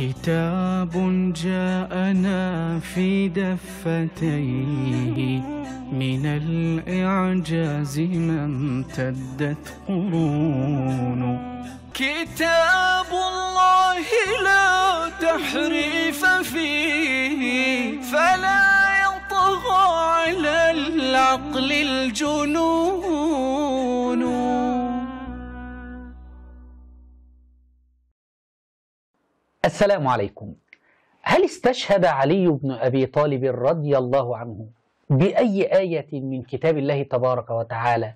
كتاب جاءنا في دفتيه من الإعجاز ما امتدت قرون. كتاب الله لا تحريف فيه فلا يطغى على العقل الجنون. السلام عليكم. هل استشهد علي بن أبي طالب رضي الله عنه بأي آية من كتاب الله تبارك وتعالى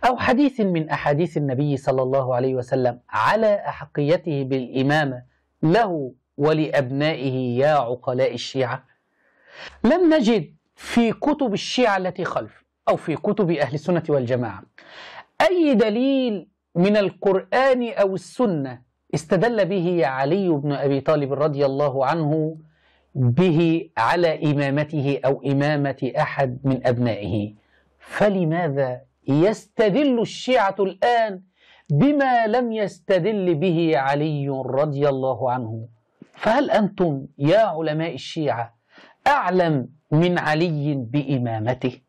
أو حديث من أحاديث النبي صلى الله عليه وسلم على أحقيته بالإمامة له ولأبنائه يا عقلاء الشيعة؟ لم نجد في كتب الشيعة التي خلف أو في كتب أهل السنة والجماعة أي دليل من القرآن أو السنة استدل به علي بن أبي طالب رضي الله عنه به على إمامته أو إمامة أحد من أبنائه. فلماذا يستدل الشيعة الآن بما لم يستدل به علي رضي الله عنه؟ فهل أنتم يا علماء الشيعة أعلم من علي بإمامته؟